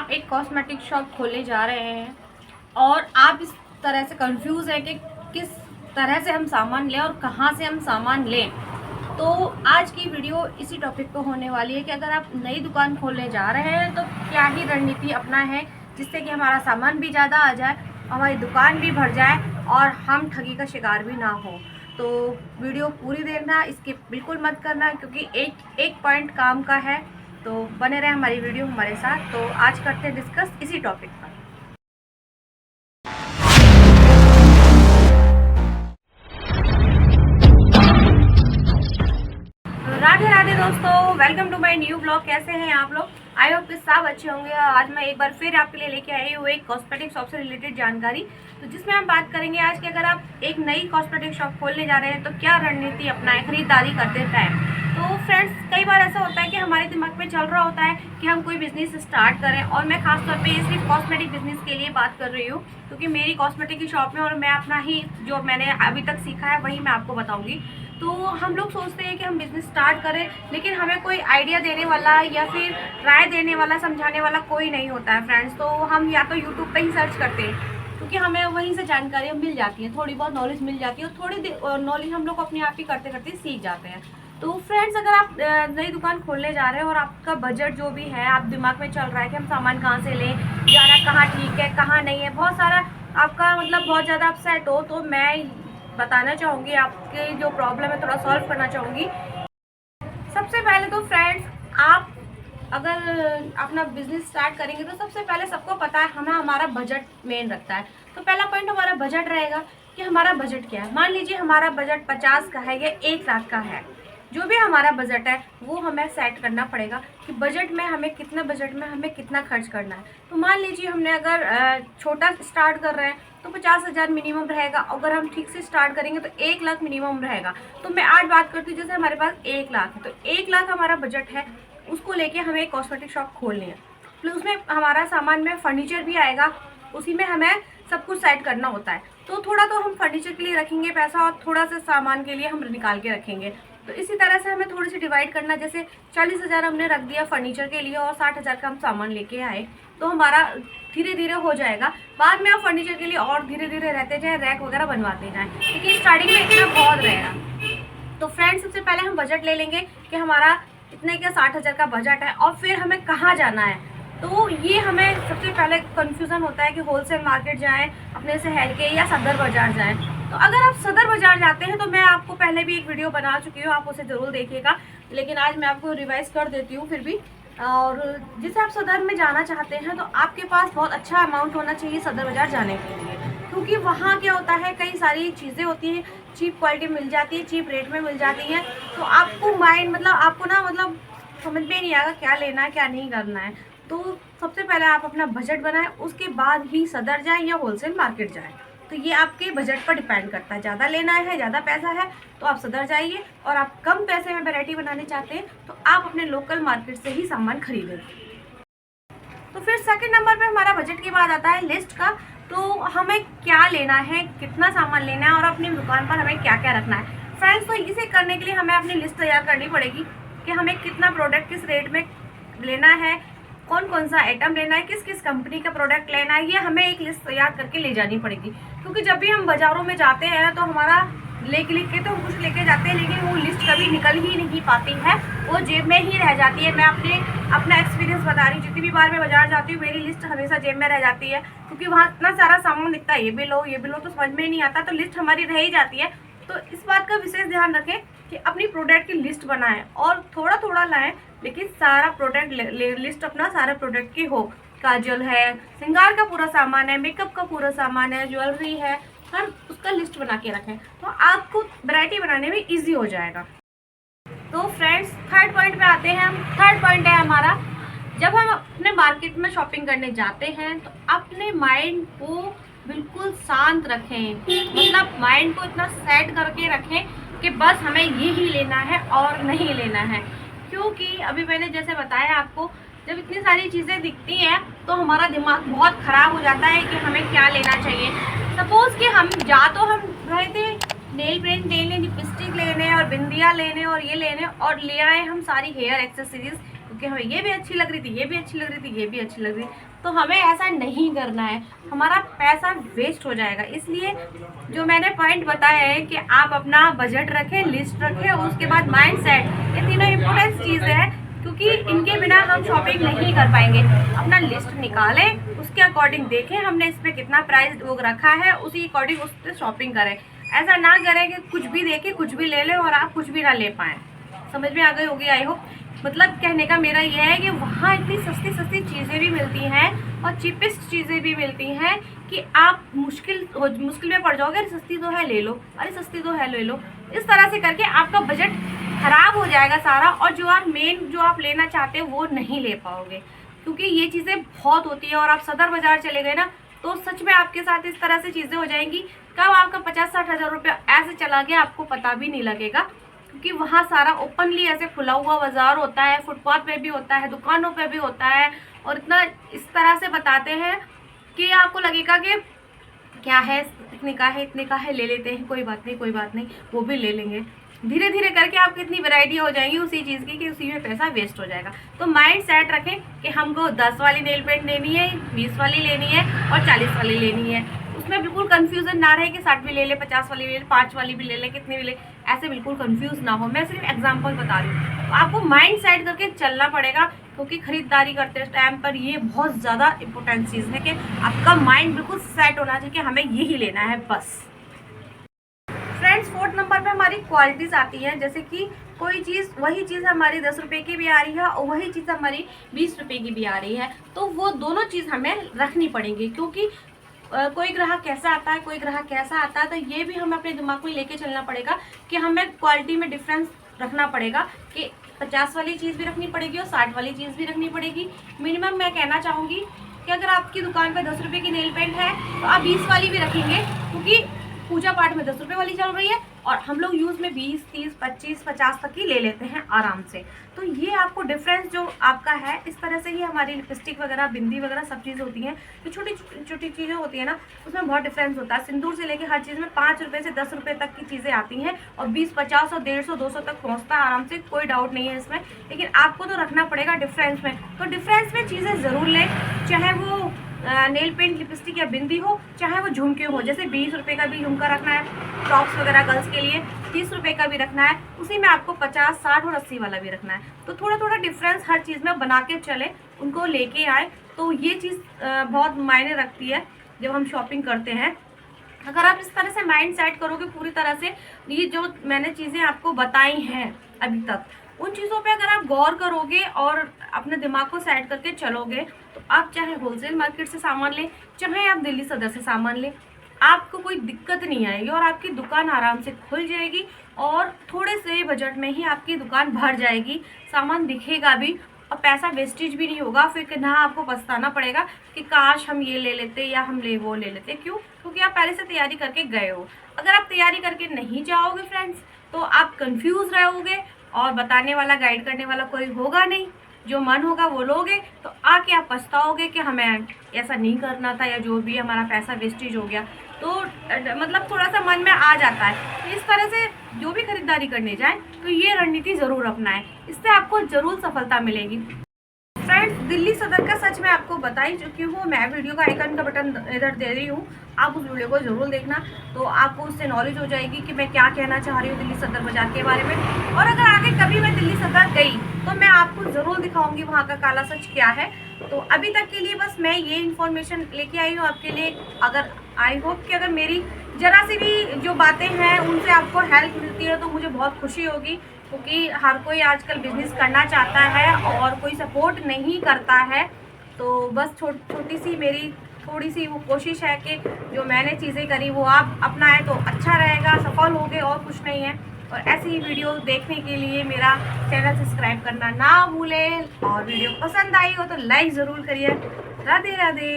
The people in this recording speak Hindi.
आप एक कॉस्मेटिक शॉप खोलने जा रहे हैं और आप इस तरह से कंफ्यूज है कि किस तरह से हम सामान लें और कहाँ से हम सामान लें, तो आज की वीडियो इसी टॉपिक पे होने वाली है कि अगर आप नई दुकान खोलने जा रहे हैं तो क्या ही रणनीति अपना है जिससे कि हमारा सामान भी ज़्यादा आ जाए, हमारी दुकान भी भर जाए और हम ठगी का शिकार भी ना हो। तो वीडियो पूरी देखना, इसके बिल्कुल मत करना क्योंकि एक पॉइंट काम का है। तो बने रहे हमारी वीडियो हमारे साथ। तो आज करते हैं डिस्कस इसी टॉपिक पर। राधे राधे दोस्तों, welcome to my new blog. कैसे हैं आप लोग? आई होप कि सब अच्छे होंगे। आज मैं एक बार फिर आपके लिए लेके आई हूँ एक कॉस्मेटिक शॉप से रिलेटेड जानकारी, तो जिसमें हम बात करेंगे आज कि अगर आप एक नई कॉस्मेटिक शॉप खोलने जा रहे हैं तो क्या रणनीति अपनाएं खरीदारी करते टाइम। तो फ्रेंड्स, कई बार ऐसा होता है कि हमारे दिमाग में चल रहा होता है कि हम कोई बिजनेस स्टार्ट करें, और मैं खासतौर पे सिर्फ कॉस्मेटिक बिजनेस के लिए बात कर रही हूँ क्योंकि मेरी कॉस्मेटिक की शॉप में और मैं अपना ही जो मैंने अभी तक सीखा है वही मैं आपको बताऊँगी। तो हम लोग सोचते हैं कि हम बिज़नेस स्टार्ट करें, लेकिन हमें कोई आइडिया देने वाला या फिर राय देने वाला, समझाने वाला कोई नहीं होता है फ्रेंड्स। तो हम या तो यूट्यूब पे ही सर्च करते हैं क्योंकि हमें वहीं से जानकारी मिल जाती है, थोड़ी बहुत नॉलेज मिल जाती है और थोड़ी नॉलेज हम लोग अपने आप ही करते करते सीख जाते हैं। तो फ्रेंड्स, अगर आप नई दुकान खोलने जा रहे हैं और आपका बजट जो भी है, आप दिमाग में चल रहा है कि हम सामान कहाँ से लें, जाना कहाँ ठीक है कहाँ नहीं है, बहुत सारा आपका मतलब बहुत ज़्यादा अपसेट हो, तो मैं बताना चाहूँगी, आपकी जो प्रॉब्लम है थोड़ा सॉल्व करना चाहूँगी। सबसे पहले तो फ्रेंड्स, आप अगर अपना बिजनेस स्टार्ट करेंगे तो सबसे पहले सबको पता है हमें हमारा बजट मेन रखता है। तो पहला पॉइंट हमारा बजट रहेगा कि हमारा बजट क्या है। मान लीजिए हमारा बजट 50 का है या 1 लाख का है, जो भी हमारा बजट है वो हमें सेट करना पड़ेगा कि बजट में हमें कितना, बजट में हमें कितना खर्च करना है। तो मान लीजिए हमने अगर छोटा स्टार्ट कर रहे हैं तो 50,000 मिनिमम रहेगा। अगर हम ठीक से स्टार्ट करेंगे तो 1 लाख मिनिमम रहेगा। तो मैं आज बात करती हूँ, जैसे हमारे पास 1 लाख है तो 1 लाख हमारा बजट है, उसको लेके हमें एक कॉस्मेटिक शॉप खोलनी है। प्लस उसमें हमारा सामान में फर्नीचर भी आएगा, उसी में हमें सब कुछ सेट करना होता है। तो थोड़ा तो हम फर्नीचर के लिए रखेंगे पैसा और थोड़ा सा सामान के लिए हम निकाल के रखेंगे। तो इसी तरह से हमें थोड़ी सी डिवाइड करना, जैसे 40,000 हमने रख दिया फर्नीचर के लिए और 60,000 का हम सामान लेके आए, तो हमारा धीरे धीरे हो जाएगा। बाद में आप फर्नीचर के लिए और धीरे धीरे रहते जाएँ, रैक वगैरह बनवाते जाएँ, क्योंकि स्टार्टिंग में इतना बहुत रहेगा। तो फ्रेंड्स, सबसे पहले हम बजट ले लेंगे कि हमारा इतने का 60,000 का बजट है और फिर हमें कहाँ जाना है। तो ये हमें सबसे पहले कन्फ्यूज़न होता है कि होलसेल मार्केट जाएँ अपने शहर के या सदर बाज़ार जाएँ। तो अगर आप सदर बाज़ार जाते हैं तो मैं आपको पहले भी एक वीडियो बना चुकी हूँ, आप उसे ज़रूर देखिएगा, लेकिन आज मैं आपको रिवाइज़ कर देती हूँ फिर भी। और जैसे आप सदर में जाना चाहते हैं तो आपके पास बहुत अच्छा अमाउंट होना चाहिए सदर बाज़ार जाने के लिए, क्योंकि वहाँ क्या होता है, कई सारी चीज़ें होती हैं, चीप क्वालिटी मिल जाती है, चीप रेट में मिल जाती है। तो आपको आपको ना समझ में नहीं आएगा क्या लेना है क्या नहीं करना है। तो सबसे पहले आप अपना बजट बनाएं, उसके बाद ही सदर जाएं या होलसेल मार्केट जाएं। तो ये आपके बजट पर डिपेंड करता है। ज़्यादा लेना है, ज़्यादा पैसा है तो आप सदर जाइए, और आप कम पैसे में वैरायटी बनाने चाहते हैं तो आप अपने लोकल मार्केट से ही सामान खरीदें। तो फिर सेकंड नंबर पे हमारा बजट के बाद आता है लिस्ट का। तो हमें क्या लेना है, कितना सामान लेना है और अपनी दुकान पर हमें क्या क्या रखना है। फ्रेंड्स, तो इसे करने के लिए हमें अपनी लिस्ट तैयार करनी पड़ेगी कि हमें कितना प्रोडक्ट किस रेट में लेना है, कौन कौन सा आइटम लेना है, किस किस कंपनी का प्रोडक्ट लेना है, ये हमें एक लिस्ट तैयार करके ले जानी पड़ेगी। क्योंकि जब भी हम बाज़ारों में जाते हैं तो हमारा लिख के तो हम कुछ लेके जाते हैं, लेकिन वो लिस्ट कभी निकल ही नहीं पाती है, वो जेब में ही रह जाती है। मैं अपना एक्सपीरियंस बता रही हूँ, जितनी भी बार मैं बाजार जाती हूँ मेरी लिस्ट हमेशा जेब में रह जाती है, क्योंकि वहाँ इतना सारा सामान दिखता है, ये भी लो तो समझ में ही नहीं आता, तो लिस्ट हमारी रह ही जाती है। तो इस बात का विशेष ध्यान रखें कि अपनी प्रोडक्ट की लिस्ट बनाएं और थोड़ा थोड़ा लाएं, लेकिन सारा प्रोडक्ट लिस्ट अपना सारा प्रोडक्ट की हो। काजल है, श्रृंगार का पूरा सामान है, मेकअप का पूरा सामान है, ज्वेलरी है, हम उसका लिस्ट बना के रखें तो आपको वैरायटी बनाने में इजी हो जाएगा। तो फ्रेंड्स, थर्ड पॉइंट पे आते हैं हम। थर्ड पॉइंट है हमारा, जब हम अपने मार्केट में शॉपिंग करने जाते हैं तो अपने माइंड को बिल्कुल शांत रखें, मतलब माइंड को इतना सेट करके रखें कि बस हमें ये ही लेना है और नहीं लेना है। क्योंकि अभी मैंने जैसे बताया आपको, जब इतनी सारी चीज़ें दिखती हैं तो हमारा दिमाग बहुत ख़राब हो जाता है कि हमें क्या लेना चाहिए। सपोज़ कि हम रहे थे नेल पेंट लेने, लिपस्टिक लेने और बिंदिया लेने और ये लेने, और ले आए हम सारी हेयर एक्सेसरीज, क्योंकि हमें ये भी अच्छी लग रही थी, ये भी अच्छी लग रही थी, ये भी अच्छी लग रही थी। तो हमें ऐसा नहीं करना है, हमारा पैसा वेस्ट हो जाएगा। इसलिए जो मैंने पॉइंट बताया है कि आप अपना बजट रखें, लिस्ट रखें, और उसके बाद माइंड सेट, ये तीनों इम्पोर्टेंट चीज़ें हैं, क्योंकि इनके बिना हम शॉपिंग नहीं कर पाएंगे। अपना लिस्ट निकालें, उसके अकॉर्डिंग देखें हमने इस पर कितना प्राइस वो रखा है, उसी अकॉर्डिंग उस पर शॉपिंग करें। ऐसा ना करें कि कुछ भी देखें, कुछ भी ले लें और आप कुछ भी ना ले पाएँ। समझ में आ गई होगी आई होप। मतलब कहने का मेरा यह है कि वहाँ इतनी सस्ती सस्ती चीज़ें भी मिलती हैं और चीपेस्ट चीज़ें भी मिलती हैं कि आप मुश्किल में पड़ जाओगे। अरे सस्ती तो है ले लो, अरे सस्ती तो है ले लो। इस तरह से करके आपका बजट खराब हो जाएगा सारा, और जो आप लेना चाहते हो वो नहीं ले पाओगे, क्योंकि ये चीज़ें बहुत होती है। और आप सदर बाज़ार चले गए ना, तो सच में आपके साथ इस तरह से चीज़ें हो जाएंगी, कब आपका 50-60 हज़ार रुपया ऐसे चला गया आपको पता भी नहीं लगेगा, क्योंकि वहाँ सारा ओपनली ऐसे खुला हुआ बाजार होता है, फुटपाथ पे भी होता है, दुकानों पे भी होता है, और इतना इस तरह से बताते हैं कि आपको लगेगा कि क्या है, इतने का है, ले लेते हैं, कोई बात नहीं, वो भी ले लेंगे। धीरे धीरे करके आपकी इतनी वैरायटी हो जाएंगी उसी चीज़ की कि उसी में पैसा वेस्ट हो जाएगा। तो माइंड सेट रखें कि हमको 10 वाली नेल पेंट लेनी है, 20 वाली लेनी है और 40 वाली लेनी है। उसमें बिल्कुल कंफ्यूजन ना रहे कि 60 भी ले ले, 50 वाली भी ले ले, 5 वाली भी ले ले, कितनी भी ले, ऐसे बिल्कुल कंफ्यूज ना हो। मैं सिर्फ एग्जांपल बता रही हूँ। तो आपको माइंड सेट करके चलना पड़ेगा, क्योंकि खरीदारी करते टाइम पर ये बहुत ज़्यादा इंपॉर्टेंट चीज़ है कि आपका माइंड बिल्कुल सेट होना चाहिए कि हमें यही लेना है बस। फ्रेंड्स, 4th नंबर पे हमारी क्वालिटीज़ आती हैं, जैसे कि वही चीज़ हमारी 10 रुपये की भी आ रही है और वही चीज़ हमारी 20 रुपये की भी आ रही है, तो वो दोनों चीज़ हमें रखनी पड़ेंगी। क्योंकि कोई ग्राहक कैसा आता है, कोई ग्राहक कैसा आता है, तो ये भी हमें अपने दिमाग में लेके चलना पड़ेगा कि हमें क्वालिटी में डिफरेंस रखना पड़ेगा कि 50 वाली चीज़ भी रखनी पड़ेगी और 60 वाली चीज़ भी रखनी पड़ेगी। मिनिमम मैं कहना चाहूँगी कि अगर आपकी दुकान पर 10 रुपये की नेल पेंट है तो आप 20 वाली भी रखेंगे, क्योंकि पूजा पाठ में 10 रुपये वाली चल रही है और हम लोग यूज़ में 20, 30, 25, 50 तक की ले लेते हैं आराम से। तो ये आपको डिफरेंस जो आपका है, इस तरह से ही हमारी लिपस्टिक वगैरह, बिंदी वगैरह सब चीज़ें होती हैं, जो छोटी छोटी चीज़ें होती हैं ना, उसमें बहुत डिफरेंस होता है। सिंदूर से लेके हर चीज़ में 5 रुपये से 10 रुपये तक की चीज़ें आती हैं और 20, 50 और 150, 200 तक पहुँचता है आराम से, कोई डाउट नहीं है इसमें। लेकिन आपको तो रखना पड़ेगा डिफरेंस में। तो डिफरेंस में चीज़ें ज़रूर लें, चाहे वो नेल पेंट, लिपस्टिक या बिंदी हो, चाहे वो झुमके हो। जैसे 20 रुपये का भी झुमका रखना है, टॉप्स वगैरह गर्ल्स के लिए 30 रुपये का भी रखना है, उसी में आपको 50, 60 और 80 वाला भी रखना है। तो थोड़ा थोड़ा डिफरेंस हर चीज़ में बना के चले, उनको लेके आए, तो ये चीज़ बहुत मायने रखती है जब हम शॉपिंग करते हैं। अगर आप इस तरह से माइंड सेट करोगे पूरी तरह से, ये जो मैंने चीज़ें आपको बताई हैं अभी तक, उन चीज़ों पे अगर आप गौर करोगे और अपने दिमाग को सेट करके चलोगे, तो आप चाहे होलसेल मार्केट से सामान लें, चाहे आप दिल्ली सदर से सामान लें, आपको कोई दिक्कत नहीं आएगी और आपकी दुकान आराम से खुल जाएगी और थोड़े से बजट में ही आपकी दुकान भर जाएगी, सामान दिखेगा भी और पैसा वेस्टेज भी नहीं होगा। फिर ना आपको पछताना पड़ेगा कि काश हम ये ले लेते या हम वो ले लेते। क्यों? क्योंकि आप पहले से तैयारी करके गए हो। अगर आप तैयारी करके नहीं जाओगे फ्रेंड्स, तो आप कंफ्यूज रहोगे और बताने वाला, गाइड करने वाला कोई होगा नहीं। जो मन होगा वो लोगे, तो आके आप पछताओगे कि हमें ऐसा नहीं करना था, या जो भी हमारा पैसा वेस्टेज हो गया। तो मतलब थोड़ा सा मन में आ जाता है। तो इस तरह से जो भी खरीदारी करने जाएं, तो ये रणनीति ज़रूर अपनाएं, इससे आपको ज़रूर सफलता मिलेगी। फ्रेंड्स, दिल्ली सदर का सच मैं आपको बता ही चुकी हूँ। मैं वीडियो का आइकन का बटन इधर दे रही हूँ, आप उस वीडियो को ज़रूर देखना, तो आपको उससे नॉलेज हो जाएगी कि मैं क्या कहना चाह रही हूँ दिल्ली सदर बाज़ार के बारे में। और अगर आगे कभी मैं दिल्ली सदर गई तो मैं आपको ज़रूर दिखाऊंगी वहाँ का काला सच क्या है। तो अभी तक के लिए बस मैं ये इन्फॉर्मेशन लेके आई हूँ आपके लिए। अगर आई होप कि अगर मेरी ज़रा सी भी जो बातें हैं उनसे आपको हेल्प मिलती है तो मुझे बहुत खुशी होगी, क्योंकि हर कोई आजकल बिजनेस करना चाहता है और कोई सपोर्ट नहीं करता है। तो बस छोटी सी मेरी थोड़ी सी वो कोशिश है कि जो मैंने चीज़ें करी वो आप अपनाएं तो अच्छा रहेगा, सफल होगे, और कुछ नहीं है। और ऐसी ही वीडियो देखने के लिए मेरा चैनल सब्सक्राइब करना ना भूलें, और वीडियो पसंद आई हो तो लाइक ज़रूर करिए। राधे राधे।